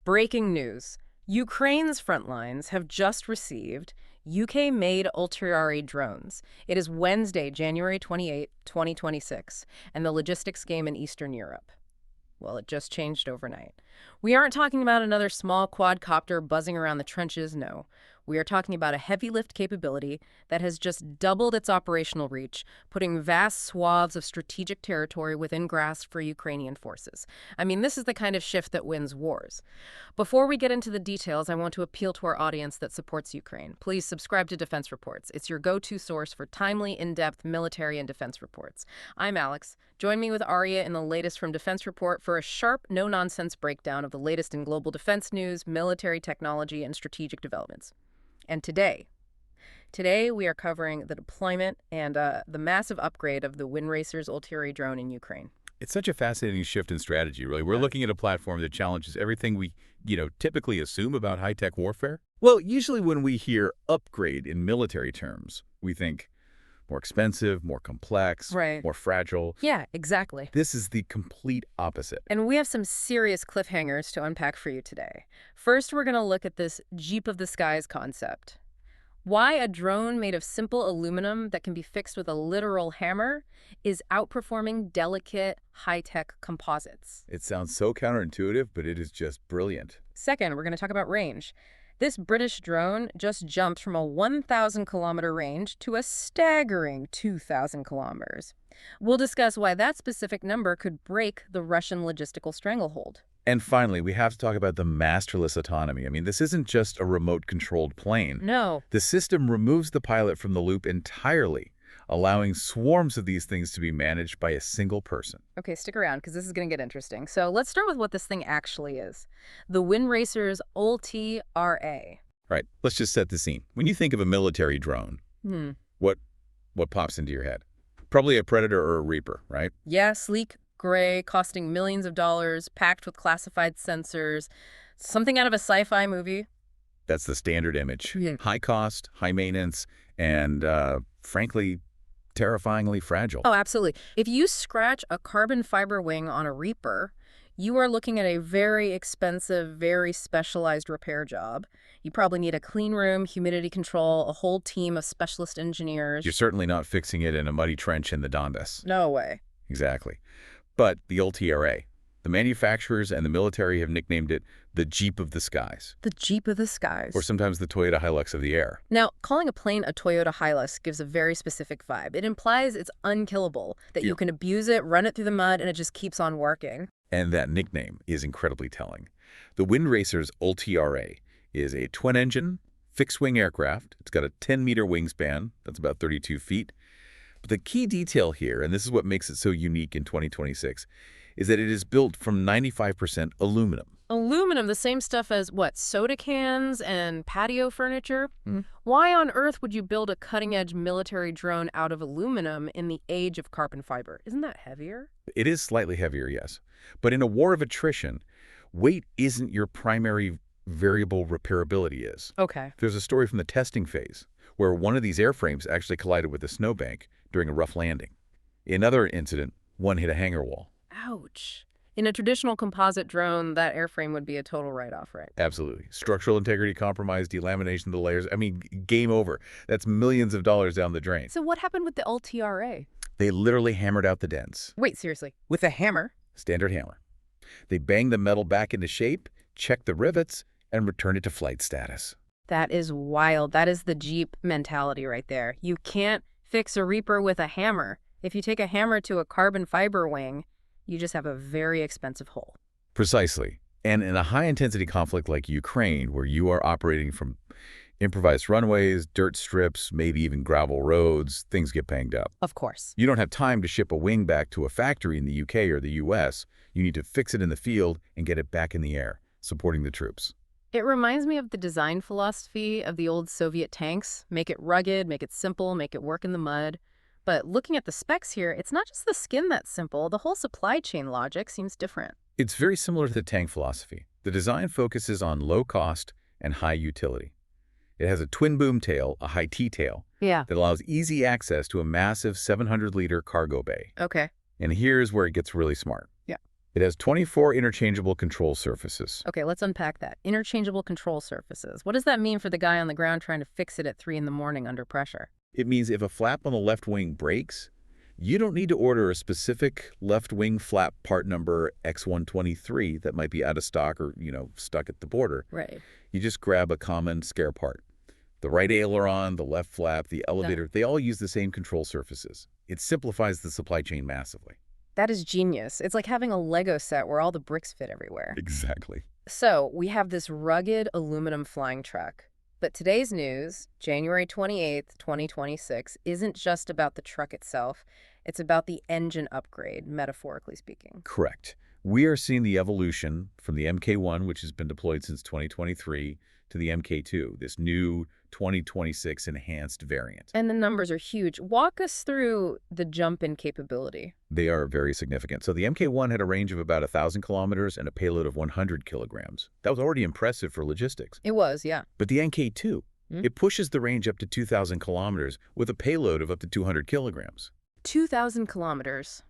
Breaking news. Ukraine's front lines have just received UK-made Ultrari drones. It is Wednesday, January 28, 2026, and the logistics game in Eastern Europe. Well, it just changed overnight. We aren't talking about another small quadcopter buzzing around the trenches, no. We are talking about a heavy lift capability that has just doubled its operational reach, putting vast swaths of strategic territory within grasp for Ukrainian forces. I mean, this is the kind of shift that wins wars. Before we get into the details, I want to appeal to our audience that supports Ukraine. Please subscribe to Defense Reports. It's your go-to source for timely, in-depth military and defense reports. I'm Alex. Join me with Arya in the latest from Defense Report for a sharp, no-nonsense breakdown of the latest in global defense news, military technology, and strategic developments. And today we are covering the deployment and the massive upgrade of the Windracers Ultrari drone in Ukraine. It's such a fascinating shift in strategy, really. We're looking at a platform that challenges everything we, typically assume about high-tech warfare. Well, usually when we hear upgrade in military terms, we think more expensive, more complex, right, more fragile. Yeah, exactly. This is the complete opposite. And we have some serious cliffhangers to unpack for you today. First, we're going to look at this Jeep of the Skies concept. Why a drone made of simple aluminum that can be fixed with a literal hammer is outperforming delicate, high-tech composites. It sounds so counterintuitive, but it is just brilliant. Second, we're going to talk about range. This British drone just jumped from a 1,000-kilometer range to a staggering 2,000 kilometers. We'll discuss why that specific number could break the Russian logistical stranglehold. And finally, we have to talk about the masterless autonomy. I mean, this isn't just a remote-controlled plane. No. The system removes the pilot from the loop entirely, allowing swarms of these things to be managed by a single person. Okay, stick around because this is going to get interesting. So let's start with what this thing actually is. The Windracers Ultrari. Right. Let's just set the scene. When you think of a military drone, what pops into your head? Probably a Predator or a Reaper, right? Yeah, sleek, gray, costing millions of dollars, packed with classified sensors. Something out of a sci-fi movie. That's the standard image. Yeah. High cost, high maintenance, and frankly, terrifyingly fragile. Oh, absolutely. If you scratch a carbon fiber wing on a Reaper, you are looking at a very expensive, very specialized repair job. You probably need a clean room, humidity control, a whole team of specialist engineers. You're certainly not fixing it in a muddy trench in the Donbass. No way. Exactly. But the Ultrari, the manufacturers and the military have nicknamed it the Jeep of the Skies. The Jeep of the Skies. Or sometimes the Toyota Hilux of the air. Now, calling a plane a Toyota Hilux gives a very specific vibe. It implies it's unkillable, that you can abuse it, run it through the mud, and it just keeps on working. And that nickname is incredibly telling. The Windracers Ultrari is a twin-engine, fixed-wing aircraft. It's got a 10-meter wingspan. That's about 32 feet. But the key detail here, and this is what makes it so unique in 2026, is that it is built from 95% aluminum. Aluminum, the same stuff as, what, soda cans and patio furniture? Why on earth would you build a cutting-edge military drone out of aluminum in the age of carbon fiber? Isn't that heavier? It is slightly heavier, yes. But in a war of attrition, weight isn't your primary variable, repairability is. Okay. There's a story from the testing phase where one of these airframes actually collided with a snowbank during a rough landing. In another incident, one hit a hangar wall. Ouch. In a traditional composite drone, that airframe would be a total write-off, right? Absolutely. Structural integrity compromised, delamination of the layers. I mean, game over. That's millions of dollars down the drain. So what happened with the Ultrari? They literally hammered out the dents. Wait, seriously? With a hammer? Standard hammer. They banged the metal back into shape, checked the rivets, and returned it to flight status. That is wild. That is the Jeep mentality right there. You can't fix a Reaper with a hammer. If you take a hammer to a carbon fiber wing, you just have a very expensive hole. Precisely. And in a high-intensity conflict like Ukraine, where you are operating from improvised runways, dirt strips, maybe even gravel roads, things get banged up. Of course. You don't have time to ship a wing back to a factory in the UK or the US. You need to fix it in the field and get it back in the air, supporting the troops. It reminds me of the design philosophy of the old Soviet tanks. Make it rugged, make it simple, make it work in the mud. But looking at the specs here, it's not just the skin that's simple. The whole supply chain logic seems different. It's very similar to the tank philosophy. The design focuses on low cost and high utility. It has a twin boom tail, a high T-tail, that allows easy access to a massive 700-liter cargo bay. Okay. And here's where it gets really smart. Yeah. It has 24 interchangeable control surfaces. Okay, let's unpack that. Interchangeable control surfaces. What does that mean for the guy on the ground trying to fix it at 3 in the morning under pressure? It means if a flap on the left wing breaks, you don't need to order a specific left wing flap part number X123 that might be out of stock or, stuck at the border. Right. You just grab a common spare part. The right aileron, the left flap, the elevator, they all use the same control surfaces. It simplifies the supply chain massively. That is genius. It's like having a Lego set where all the bricks fit everywhere. Exactly. So we have this rugged aluminum flying truck. But today's news, January 28th, 2026, isn't just about the truck itself. It's about the engine upgrade, metaphorically speaking. Correct. We are seeing the evolution from the Mk1, which has been deployed since 2023, to the Mk2, this new 2026 enhanced variant. And the numbers are huge. Walk us through the jump in capability. They are very significant. So the Mk1 had a range of about 1,000 kilometers and a payload of 100 kilograms. That was already impressive for logistics. It was, yeah. But the Mk2, it pushes the range up to 2,000 kilometers with a payload of up to 200 kilograms. 2,000 kilometers.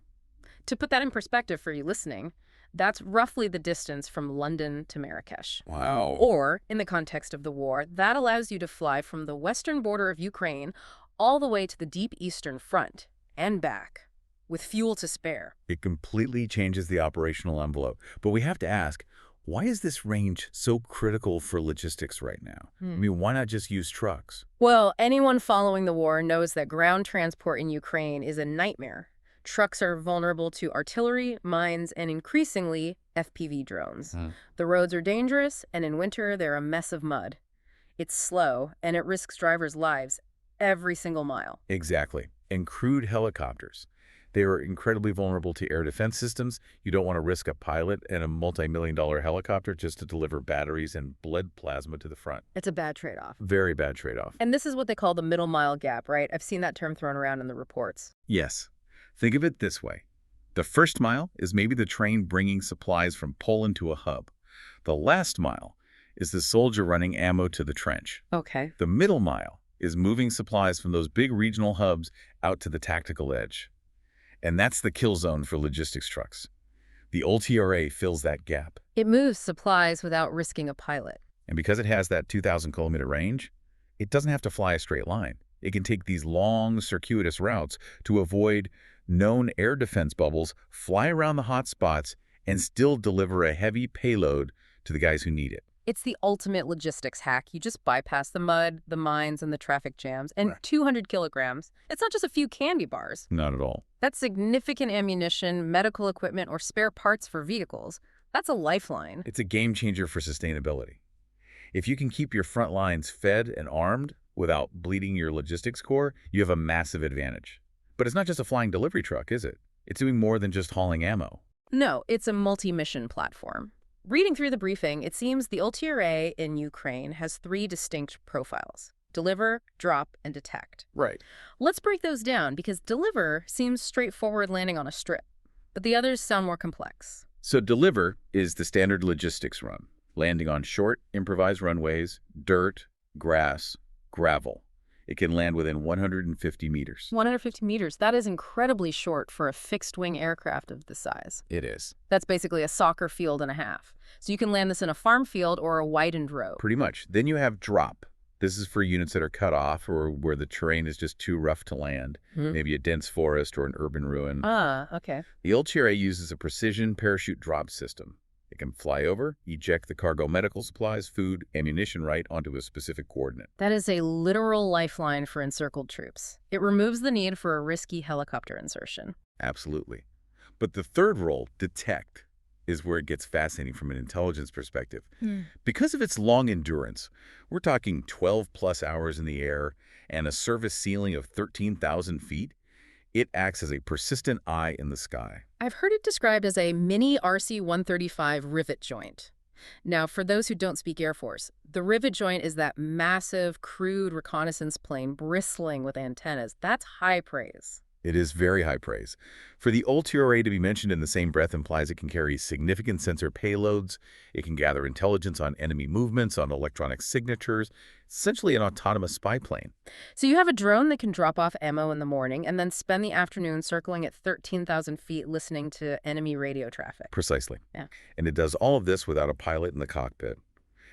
To put that in perspective for you listening, that's roughly the distance from London to Marrakesh. Wow. Or, in the context of the war, that allows you to fly from the western border of Ukraine all the way to the deep eastern front and back, with fuel to spare. It completely changes the operational envelope. But we have to ask, why is this range so critical for logistics right now? I mean, why not just use trucks? Well, anyone following the war knows that ground transport in Ukraine is a nightmare. Trucks are vulnerable to artillery, mines, and increasingly, FPV drones. The roads are dangerous, and in winter, they're a mess of mud. It's slow, and it risks drivers' lives every single mile. Exactly. And crewed helicopters. They are incredibly vulnerable to air defense systems. You don't want to risk a pilot and a multi-million-dollar helicopter just to deliver batteries and blood plasma to the front. It's a bad trade-off. Very bad trade-off. And this is what they call the middle mile gap, right? I've seen that term thrown around in the reports. Yes. Think of it this way. The first mile is maybe the train bringing supplies from Poland to a hub. The last mile is the soldier running ammo to the trench. Okay. The middle mile is moving supplies from those big regional hubs out to the tactical edge. And that's the kill zone for logistics trucks. The ULTRA fills that gap. It moves supplies without risking a pilot. And because it has that 2,000-kilometer range, it doesn't have to fly a straight line. It can take these long, circuitous routes to avoid known air defense bubbles, fly around the hot spots, and still deliver a heavy payload to the guys who need it. It's the ultimate logistics hack. You just bypass the mud, the mines, and the traffic jams. And Right. 200 kilograms, it's not just a few candy bars. Not at all. That's significant ammunition, medical equipment, or spare parts for vehicles. That's a lifeline. It's a game changer for sustainability. If you can keep your front lines fed and armed without bleeding your logistics core, you have a massive advantage. But it's not just a flying delivery truck, is it? It's doing more than just hauling ammo. No, it's a multi-mission platform. Reading through the briefing, it seems the ULTRA in Ukraine has 3 distinct profiles: deliver, drop, and detect. Right. Let's break those down, because deliver seems straightforward landing on a strip, but the others sound more complex. So deliver is the standard logistics run, landing on short, improvised runways, dirt, grass, gravel. It can land within 150 meters. 150 meters, that is incredibly short for a fixed-wing aircraft of this size. It is. That's basically a soccer field and a half. So you can land this in a farm field or a widened road. Pretty much. Then you have drop. This is for units that are cut off or where the terrain is just too rough to land, maybe a dense forest or an urban ruin. Okay. The ULTRA uses a precision parachute drop system. It can fly over, eject the cargo medical supplies, food, ammunition right onto a specific coordinate. That is a literal lifeline for encircled troops. It removes the need for a risky helicopter insertion. Absolutely. But the third role, detect, is where it gets fascinating from an intelligence perspective. Because of its long endurance, we're talking 12-plus hours in the air and a service ceiling of 13,000 feet, it acts as a persistent eye in the sky. I've heard it described as a mini RC-135 rivet joint. Now, for those who don't speak Air Force, the rivet joint is that massive, crude reconnaissance plane bristling with antennas. That's high praise. It is very high praise. For the Ultra to be mentioned in the same breath implies it can carry significant sensor payloads, it can gather intelligence on enemy movements, on electronic signatures, essentially an autonomous spy plane. So you have a drone that can drop off ammo in the morning and then spend the afternoon circling at 13,000 feet listening to enemy radio traffic. Precisely. Yeah. And it does all of this without a pilot in the cockpit.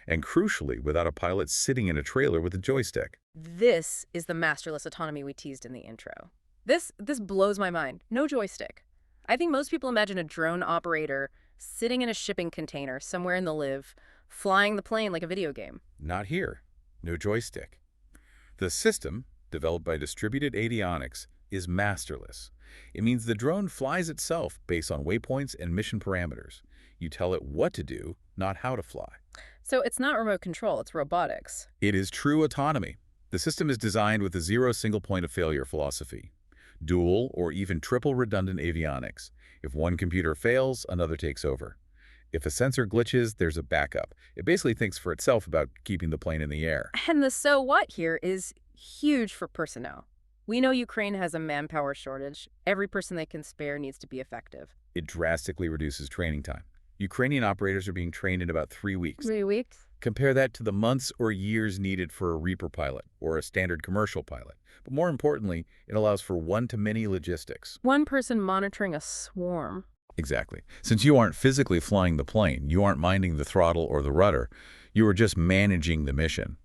And crucially, without a pilot sitting in a trailer with a joystick. This is the masterless autonomy we teased in the intro. This blows my mind. No joystick. I think most people imagine a drone operator sitting in a shipping container somewhere in the live, flying the plane like a video game. Not here. No joystick. The system, developed by Distributed Avionics, is masterless. It means the drone flies itself based on waypoints and mission parameters. You tell it what to do, not how to fly. So it's not remote control, it's robotics. It is true autonomy. The system is designed with a zero single point of failure philosophy. Dual or even triple redundant avionics. If one computer fails, another takes over. If a sensor glitches, there's a backup. It basically thinks for itself about keeping the plane in the air. And the so what here is huge for personnel. We know Ukraine has a manpower shortage. Every person they can spare needs to be effective. It drastically reduces training time. Ukrainian operators are being trained in about 3 weeks. 3 weeks? Compare that to the months or years needed for a Reaper pilot or a standard commercial pilot. But more importantly, it allows for one-to-many logistics. One person monitoring a swarm. Exactly. Since you aren't physically flying the plane, you aren't minding the throttle or the rudder, you are just managing the mission.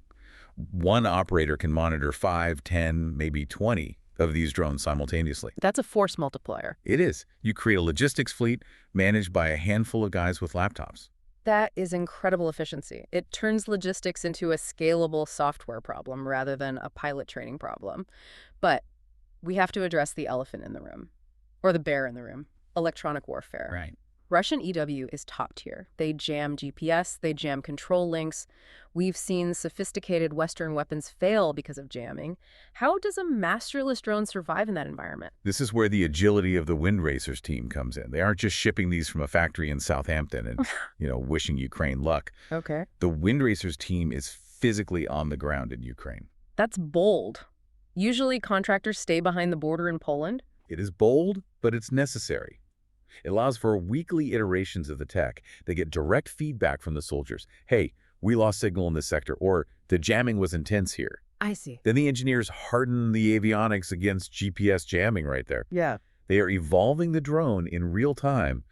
One operator can monitor 5, 10, maybe 20 of these drones simultaneously. That's a force multiplier. It is. You create a logistics fleet managed by a handful of guys with laptops. That is incredible efficiency. It turns logistics into a scalable software problem rather than a pilot training problem. But we have to address the elephant in the room, or the bear in the room, electronic warfare. Right. Russian EW is top tier. They jam GPS, they jam control links. We've seen sophisticated Western weapons fail because of jamming. How does a masterless drone survive in that environment? This is where the agility of the Windracers team comes in. They aren't just shipping these from a factory in Southampton and, wishing Ukraine luck. Okay. The Windracers team is physically on the ground in Ukraine. That's bold. Usually contractors stay behind the border in Poland. It is bold, but it's necessary. It allows for weekly iterations of the tech. They get direct feedback from the soldiers. Hey, we lost signal in this sector, or the jamming was intense here. I see. Then the engineers harden the avionics against GPS jamming right there. Yeah. They are evolving the drone in real time,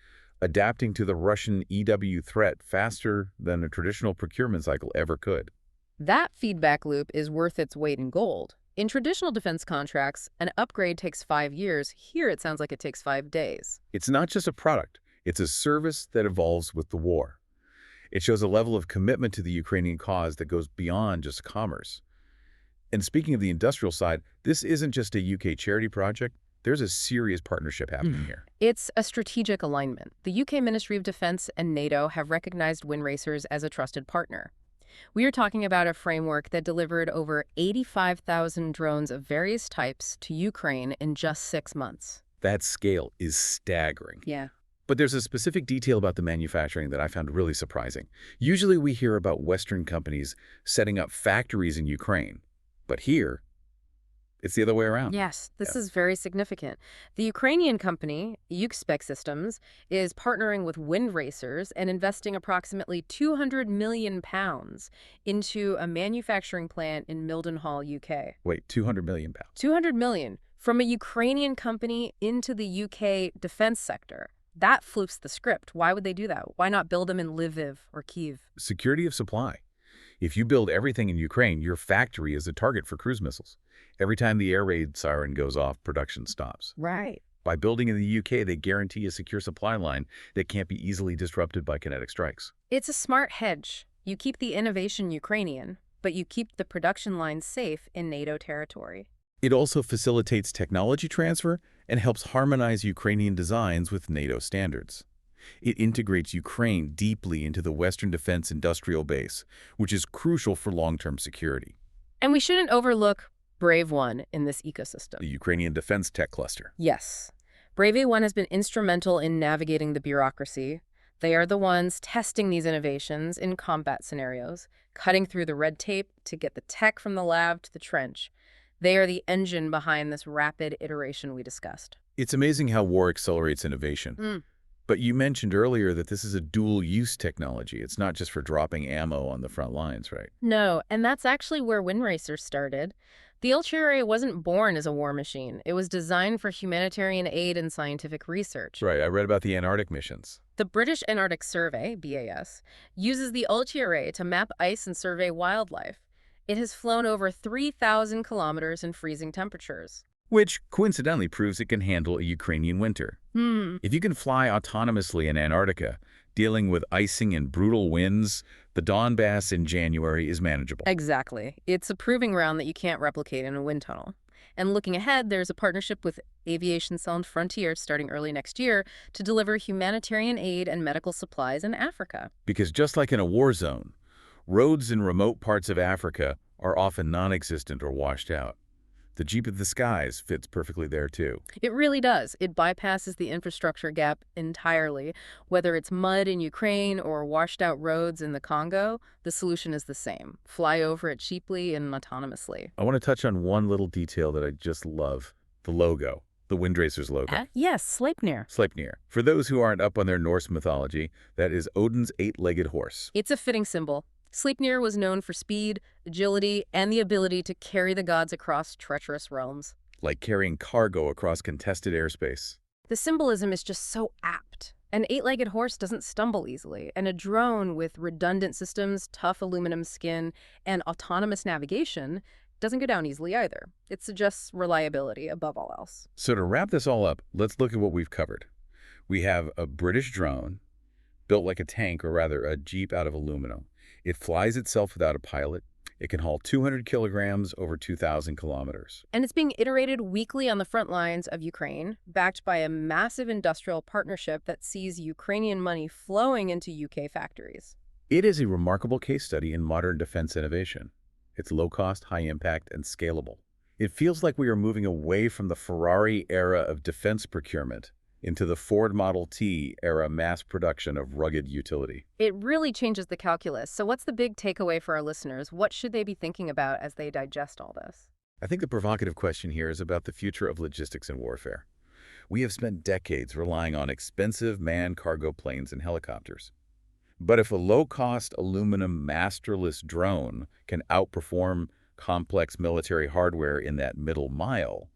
adapting to the Russian EW threat faster than a traditional procurement cycle ever could. That feedback loop is worth its weight in gold. In traditional defense contracts, an upgrade takes 5 years. Here, it sounds like it takes 5 days. It's not just a product. It's a service that evolves with the war. It shows a level of commitment to the Ukrainian cause that goes beyond just commerce. And speaking of the industrial side, this isn't just a UK charity project. There's a serious partnership happening here. It's a strategic alignment. The UK Ministry of Defense and NATO have recognized Windracers as a trusted partner. We are talking about a framework that delivered over 85,000 drones of various types to Ukraine in just 6 months. That scale is staggering. Yeah. But there's a specific detail about the manufacturing that I found really surprising. Usually we hear about Western companies setting up factories in Ukraine. But here, it's the other way around. Yes, this is very significant. The Ukrainian company, Ukspec Systems, is partnering with Windracers and investing approximately £200 million into a manufacturing plant in Mildenhall, UK. Wait, 200 million pounds. 200 million from a Ukrainian company into the UK defense sector. That flips the script. Why would they do that? Why not build them in Lviv or Kyiv? Security of supply. If you build everything in Ukraine, your factory is a target for cruise missiles. Every time the air raid siren goes off, production stops. Right. By building in the UK, they guarantee a secure supply line that can't be easily disrupted by kinetic strikes. It's a smart hedge. You keep the innovation Ukrainian, but you keep the production lines safe in NATO territory. It also facilitates technology transfer and helps harmonize Ukrainian designs with NATO standards. It integrates Ukraine deeply into the Western defense industrial base, which is crucial for long-term security. And we shouldn't overlook Brave One in this ecosystem. The Ukrainian Defense Tech Cluster. Yes. Brave One has been instrumental in navigating the bureaucracy. They are the ones testing these innovations in combat scenarios, cutting through the red tape to get the tech from the lab to the trench. They are the engine behind this rapid iteration we discussed. It's amazing how war accelerates innovation. Mm. But you mentioned earlier that this is a dual-use technology. It's not just for dropping ammo on the front lines, right? No, and that's actually where Windracers started. The LTRA wasn't born as a war machine. It was designed for humanitarian aid and scientific research. Right, I read about the Antarctic missions. The British Antarctic Survey, BAS, uses the LTRA to map ice and survey wildlife. It has flown over 3,000 kilometers in freezing temperatures. Which, coincidentally, proves it can handle a Ukrainian winter. If you can fly autonomously in Antarctica, dealing with icing and brutal winds, the Donbass in January is manageable. Exactly. It's a proving ground that you can't replicate in a wind tunnel. And looking ahead, there's a partnership with Aviation Sound Frontier starting early next year to deliver humanitarian aid and medical supplies in Africa. Because just like in a war zone, roads in remote parts of Africa are often non-existent or washed out. The Jeep of the Skies fits perfectly there, too. It really does. It bypasses the infrastructure gap entirely. Whether it's mud in Ukraine or washed out roads in the Congo, the solution is the same. Fly over it cheaply and autonomously. I want to touch on one little detail that I just love, the logo, the Windracers logo. Yes, Sleipnir. Sleipnir. For those who aren't up on their Norse mythology, that is Odin's eight-legged horse. It's a fitting symbol. Sleipnir was known for speed, agility, and the ability to carry the gods across treacherous realms. Like carrying cargo across contested airspace. The symbolism is just so apt. An eight-legged horse doesn't stumble easily, and a drone with redundant systems, tough aluminum skin, and autonomous navigation doesn't go down easily either. It suggests reliability above all else. So to wrap this all up, let's look at what we've covered. We have a British drone built like a tank, or rather a Jeep out of aluminum. It flies itself without a pilot. It can haul 200 kilograms over 2,000 kilometers. And it's being iterated weekly on the front lines of Ukraine, backed by a massive industrial partnership that sees Ukrainian money flowing into UK factories. It is a remarkable case study in modern defense innovation. It's low-cost, high-impact, and scalable. It feels like we are moving away from the Ferrari era of defense procurement into the Ford Model T era mass production of rugged utility. It really changes the calculus. So what's the big takeaway for our listeners? What should they be thinking about as they digest all this? I think the provocative question here is about the future of logistics and warfare. We have spent decades relying on expensive manned cargo planes and helicopters. But if a low-cost aluminum masterless drone can outperform complex military hardware in that middle mile,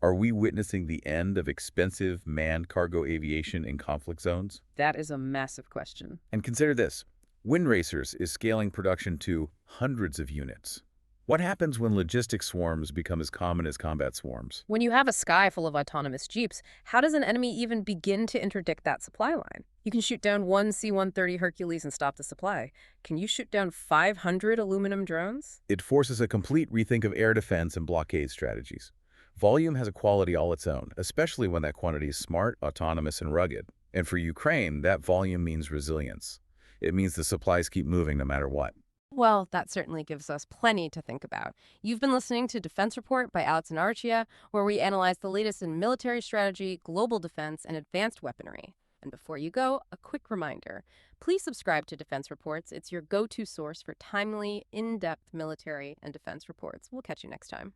are we witnessing the end of expensive manned cargo aviation in conflict zones? That is a massive question. And consider this. Windracers is scaling production to hundreds of units. What happens when logistics swarms become as common as combat swarms? When you have a sky full of autonomous jeeps, how does an enemy even begin to interdict that supply line? You can shoot down one C-130 Hercules and stop the supply. Can you shoot down 500 aluminum drones? It forces a complete rethink of air defense and blockade strategies. Volume has a quality all its own, especially when that quantity is smart, autonomous, and rugged. And for Ukraine, that volume means resilience. It means the supplies keep moving no matter what. Well, that certainly gives us plenty to think about. You've been listening to Defense Report by Alex and Archia, where we analyze the latest in military strategy, global defense, and advanced weaponry. And before you go, a quick reminder. Please subscribe to Defense Reports. It's your go-to source for timely, in-depth military and defense reports. We'll catch you next time.